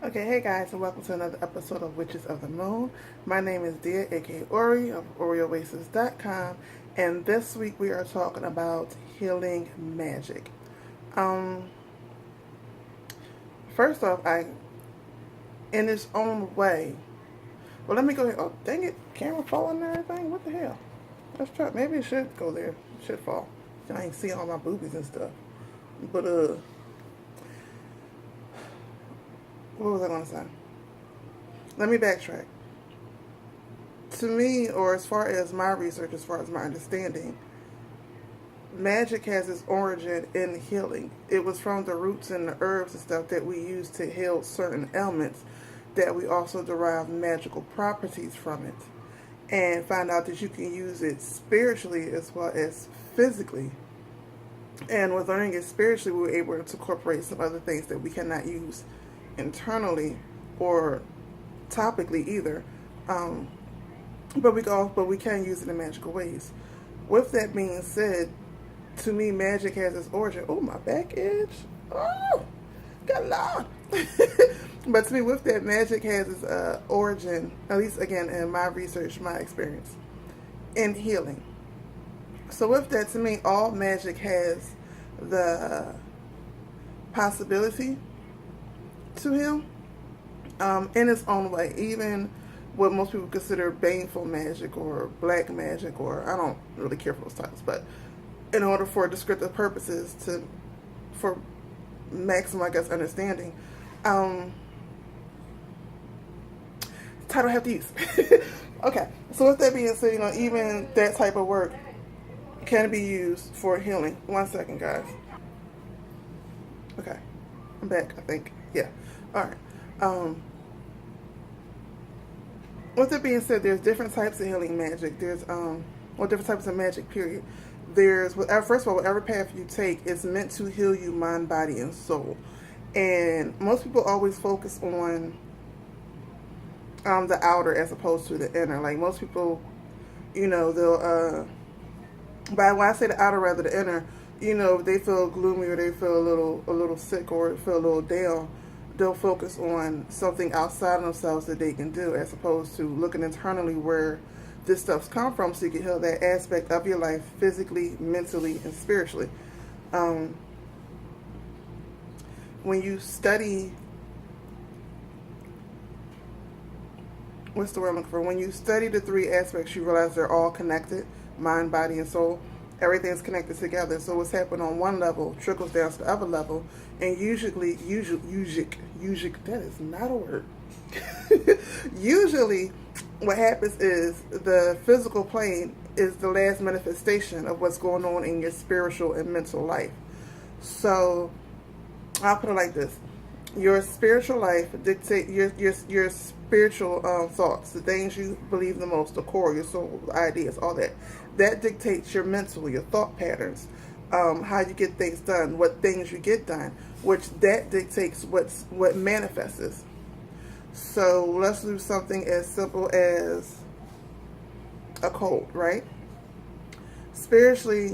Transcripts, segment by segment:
Okay, hey guys, and welcome to another episode of Witches of the Moon. My name is Dia, aka Ori of ORI'S.com, and this week we are talking about healing magic. Um, First off, in its own way, well, let me go ahead. Oh, dang it, camera falling and everything. What the hell? Let's try. Maybe it should go there. It should fall. I ain't see all my boobies and stuff. But what was I gonna say? Let me backtrack. To me, or as far as my research, as far as my understanding, magic has its origin in healing. It was from the roots and the herbs and stuff that we use to heal certain ailments that we also derive magical properties from it. And find out that you can use it spiritually as well as physically. And with learning it spiritually, we were able to incorporate some other things that we cannot use internally or topically either. But we can use it in magical ways. With that being said, to me, magic has its origin. Oh, my back itch. Oh, God Lord. But to me, with that, magic has its origin, at least again in my research, my experience, in healing. So with that, to me, all magic has the possibility to heal in its own way. Even what most people consider baneful magic or black magic, or I don't really care for those titles, but in order for descriptive purposes for maximum, I guess, understanding, title I have to use. Okay, so with that being said, even that type of work can be used for healing. 1 second, guys. Okay, I'm back, I think. Yeah. All right. With that being said, there's different types of healing magic. There's different types of magic. Period. There's first of all, whatever path you take is meant to heal you, mind, body, and soul. And most people always focus on the outer as opposed to the inner. Like most people, they'll but when I say the outer rather the inner, if they feel gloomy or they feel a little sick or feel a little down, they'll focus on something outside of themselves that they can do, as opposed to looking internally where this stuff's come from, so you can heal that aspect of your life physically, mentally, and spiritually. When you study, what's the word I'm looking for? When you study the three aspects, you realize they're all connected: mind, body, and soul. Everything's connected together. So what's happening on one level trickles down to the other level. And usually, that is not a word. Usually, what happens is the physical plane is the last manifestation of what's going on in your spiritual and mental life. So, I'll put it like this. Your spiritual life dictates your spiritual thoughts, the things you believe the most, the core, your soul, ideas, all that. That dictates your mental, your thought patterns, how you get things done, what things you get done, which that dictates what manifests. So let's do something as simple as a cold, right? Spiritually,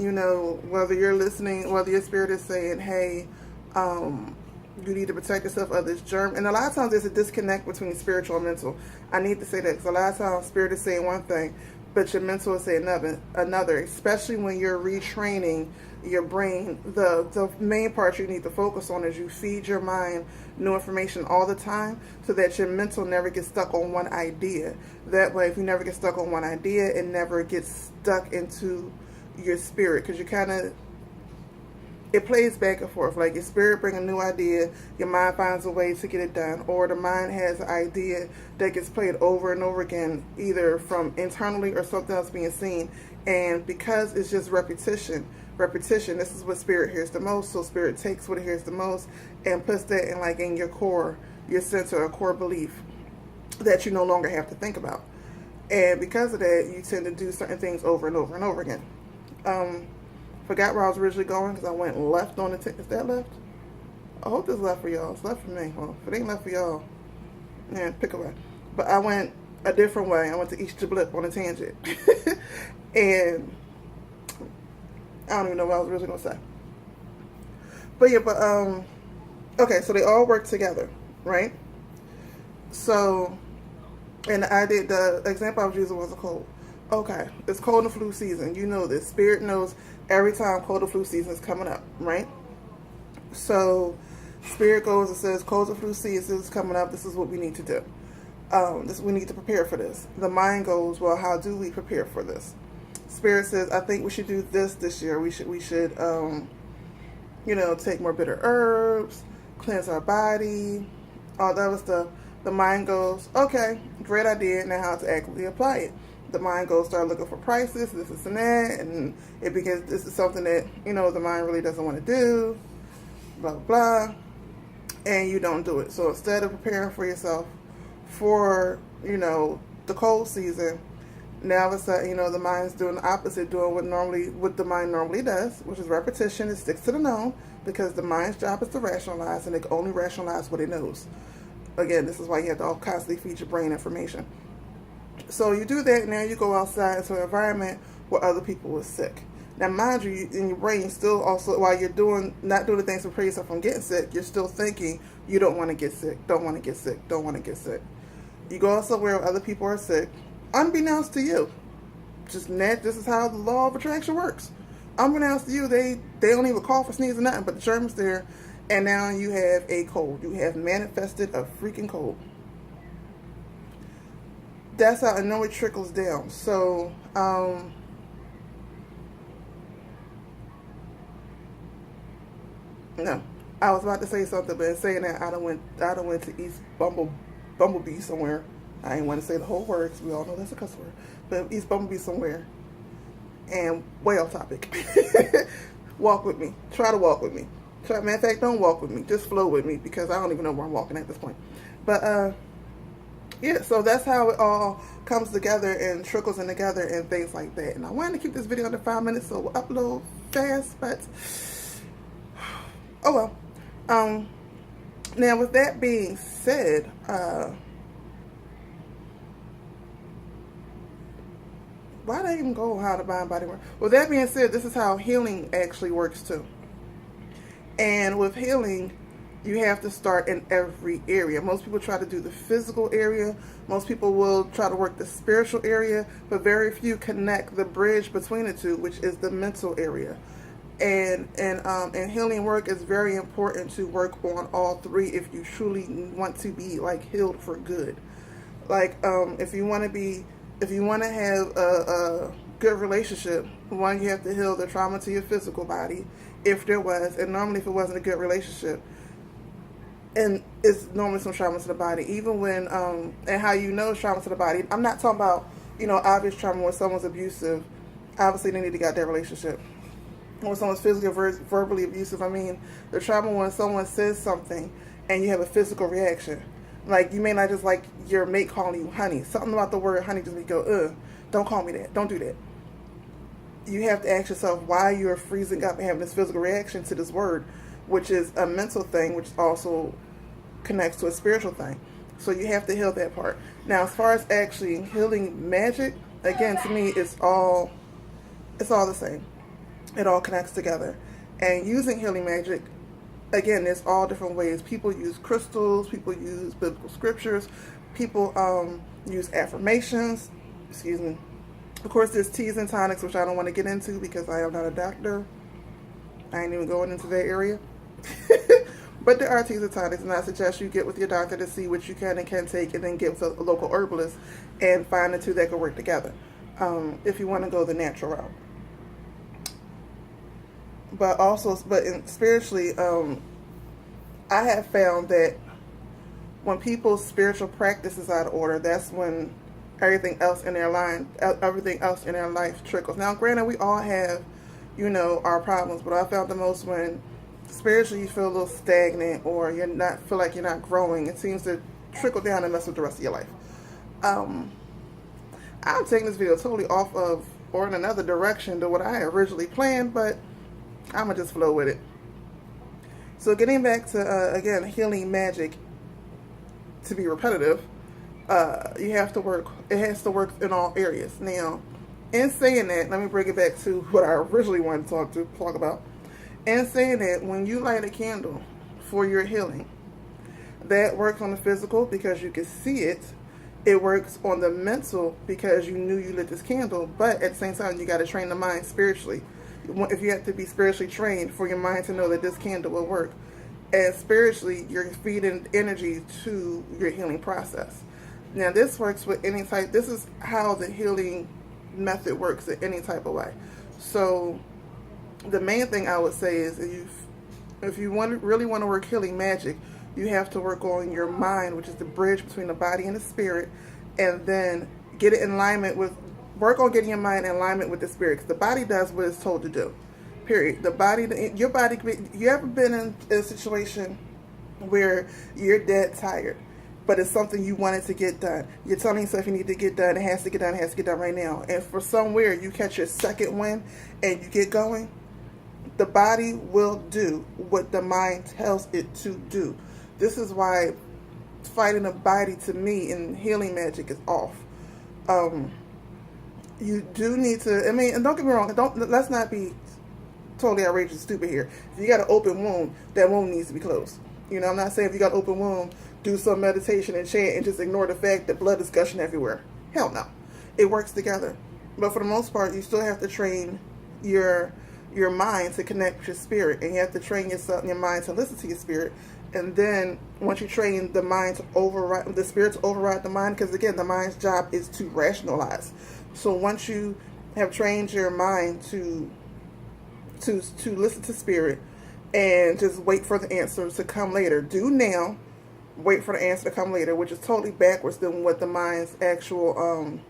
whether you're listening, whether your spirit is saying, hey, you need to protect yourself of this germ. And a lot of times there's a disconnect between spiritual and mental. I need to say that because a lot of times spirit is saying one thing, but your mental is saying another, especially when you're retraining your brain. The main part you need to focus on is you feed your mind new information all the time so that your mental never gets stuck on one idea. That way, if you never get stuck on one idea, it never gets stuck into your spirit, because it plays back and forth. Like your spirit brings a new idea, your mind finds a way to get it done, or the mind has an idea that gets played over and over again, either from internally or something else being seen. And because it's just repetition, this is what spirit hears the most. So spirit takes what it hears the most and puts that in your core, your center, a core belief that you no longer have to think about. And because of that, you tend to do certain things over and over and over again. Forgot where I was originally going because I went left on the is that left? I hope it's left for y'all. It's left for me. Well, if it ain't left for y'all, yeah, pick a way. But I went a different way. I went to East Jablip on a tangent. And I don't even know what I was originally going to say. But yeah, okay, so they all work together, right? So, and I did, the example I was using was a cold. Okay, it's cold and flu season. You know this. Spirit knows every time cold and flu season is coming up, right? So, Spirit goes and says, cold and flu season is coming up. This is what we need to do. We need to prepare for this. The mind goes, well, how do we prepare for this? Spirit says, I think we should do this year. We should, take more bitter herbs, cleanse our body, all that other stuff. The mind goes, okay, great idea. Now how to actually apply it. The mind goes, start looking for prices, this and that, and it begins, this is something that, the mind really doesn't want to do, blah, blah, blah, and you don't do it. So instead of preparing for yourself for, the cold season, now all of a sudden, the mind's doing the opposite, doing what the mind normally does, which is repetition. It sticks to the known, because the mind's job is to rationalize, and it can only rationalize what it knows. Again, this is why you have to constantly feed your brain information. So you do that, now you go outside into an environment where other people are sick. Now, mind you, in your brain, still also, while you're not doing the things to prevent yourself from getting sick, you're still thinking, you don't want to get sick, don't want to get sick, don't want to get sick. You go somewhere where other people are sick, unbeknownst to you. This is how the law of attraction works. Unbeknownst to you, they don't even cough or sneeze or nothing, but the germ's there, and now you have a cold. You have manifested a freaking cold. That's how I know it trickles down. So, no, I was about to say something, but in saying that, I done went to East Bumblebee somewhere. I didn't want to say the whole word, because we all know that's a cuss word. But East Bumblebee somewhere, and way off topic. Walk with me. Try to walk with me. Matter of fact, don't walk with me. Just flow with me, because I don't even know where I'm walking at this point. But yeah, so that's how it all comes together and trickles in together and things like that. And I wanted to keep this video under 5 minutes, so we'll upload fast, but oh well. Now with that being said, why did I even go how the mind body works? With that being said, this is how healing actually works too. And with healing, you have to start in every area. Most people try to do the physical area. Most people will try to work the spiritual area, but very few connect the bridge between the two, which is the mental area. And healing work is very important to work on all three if you truly want to be like healed for good. Like if you want to have a good relationship, one, you have to heal the trauma to your physical body, if there was, and normally if it wasn't a good relationship, and it's normally some trauma to the body, even when, and how you know it's trauma to the body. I'm not talking about, obvious trauma when someone's abusive. Obviously, they need to get that relationship. When someone's physically or verbally abusive, I mean, the trauma when someone says something and you have a physical reaction. Like, you may not just like your mate calling you honey. Something about the word honey just make you go, ugh, don't call me that. Don't do that. You have to ask yourself why you're freezing up and having this physical reaction to this word, which is a mental thing, which also connects to a spiritual thing. So you have to heal that part. Now, as far as actually healing magic, again, to me, it's all the same. It all connects together. And using healing magic, again, there's all different ways. People use crystals, people use biblical scriptures, people use affirmations, excuse me. Of course, there's teas and tonics, which I don't want to get into because I am not a doctor. I ain't even going into that area. But there are teas and tonics, and I suggest you get with your doctor to see what you can and can't take, and then get with a local herbalist and find the two that can work together, if you want to go the natural route. But spiritually, I have found that when people's spiritual practice is out of order, that's when everything else in their life trickles. Now, granted, we all have, our problems, but I found the most when spiritually you feel a little stagnant or feel like you're not growing. It seems to trickle down and mess with the rest of your life. I'm taking this video totally off of or in another direction to what I originally planned, but I'm gonna just flow with it. So getting back to again, healing magic, to be repetitive, you have to work. It has to work in all areas. Now, in saying that, let me bring it back to what I originally wanted to talk about. In saying that, when you light a candle for your healing, That works on the physical because you can see it. It works on the mental because you knew you lit this candle, but at the same time, you got to train the mind spiritually. If you have to be spiritually trained for your mind to know that this candle will work. And spiritually, you're feeding energy to your healing process. Now, this works with any type. This is how the healing method works in any type of way. So, the main thing I would say is if you really want to work healing magic, you have to work on your mind, which is the bridge between the body and the spirit, and then get it in alignment with, work on getting your mind in alignment with the spirit, because the body does what it's told to do. Period. The body, your body, you ever been in a situation where you're dead tired, but it's something you wanted to get done. You're telling yourself you need to get done, it has to get done, it has to get done right now. And for somewhere you catch your second wind and you get going, the body will do what the mind tells it to do. This is why fighting the body to me in healing magic is off. You do need to, I mean, and don't get me wrong, let's not be totally outrageous and stupid here. If you got an open wound, that wound needs to be closed. You know, I'm not saying if you got an open wound, do some meditation and chant and just ignore the fact that blood is gushing everywhere. Hell no. It works together. But for the most part, you still have to train your mind to connect with your spirit, and you have to train your mind to listen to your spirit. And then once you train the mind to override, the spirit to override the mind, because again, the mind's job is to rationalize. So once you have trained your mind to listen to spirit and just wait for the answers to come later. Do now, wait for the answer to come later, which is totally backwards than what the mind's actual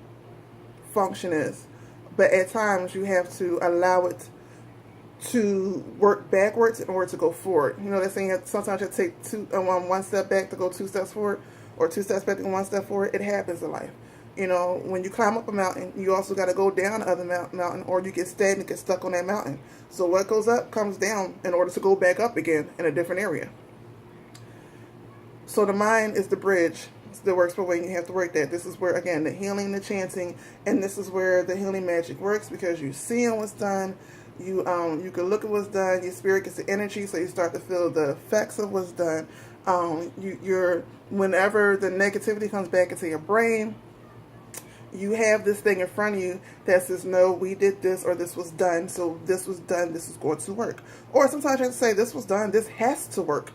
function is. But at times you have to allow it to work backwards in order to go forward. You know, they're saying sometimes you take one step back to go 2 steps forward, or 2 steps back to go 1 step forward. It happens in life. You know, when you climb up a mountain, you also got to go down the other mountain, or you get stagnant, get stuck on that mountain. So what goes up comes down in order to go back up again in a different area. So the mind is the bridge that works for when you have to work that. This is where, again, the healing, the chanting, and this is where the healing magic works, because you seeing what's done. You can look at what's done. Your spirit gets the energy, so you start to feel the effects of what's done. Whenever the negativity comes back into your brain, you have this thing in front of you that says, no, we did this, or this was done, so this was done, this is going to work. Or sometimes you have to say, this was done, this has to work.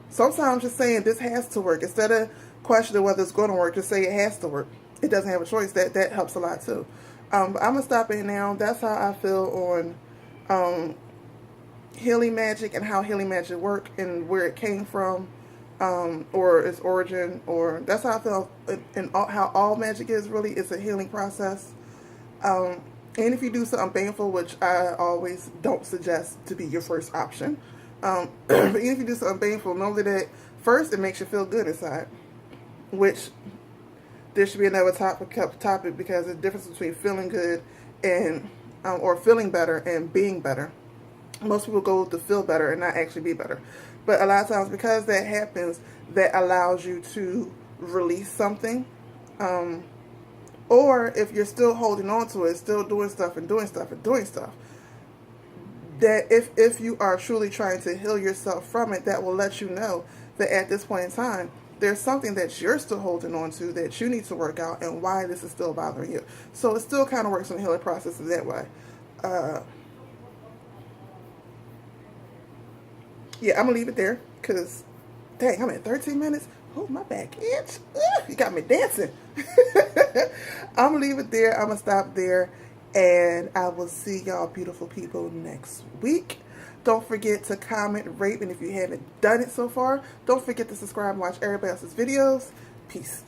Sometimes just saying this has to work, instead of questioning whether it's going to work, just say it has to work. It doesn't have a choice. That helps a lot too. But I'm going to stop it now. That's how I feel on healing magic and how healing magic work and where it came from. Or its origin, or that's how I feel, and how all magic is really. It's a healing process. And if you do something painful, which I always don't suggest to be your first option, but even if you do something painful, know that first it makes you feel good inside, which there should be another topic, because there's a difference between feeling good and or feeling better and being better. Most people go to feel better and not actually be better. But a lot of times, because that happens, that allows you to release something. Or if you're still holding on to it, still doing stuff, that if you are truly trying to heal yourself from it, that will let you know that at this point in time, there's something that you're still holding on to that you need to work out, and why this is still bothering you. So it still kind of works on the healing process in that way. Yeah, I'm going to leave it there, because, dang, I'm at 13 minutes. Oh, my back itch. You got me dancing. I'm going to leave it there. I'm going to stop there, and I will see y'all beautiful people next week. Don't forget to comment, rate, and if you haven't done it so far, don't forget to subscribe and watch everybody else's videos. Peace.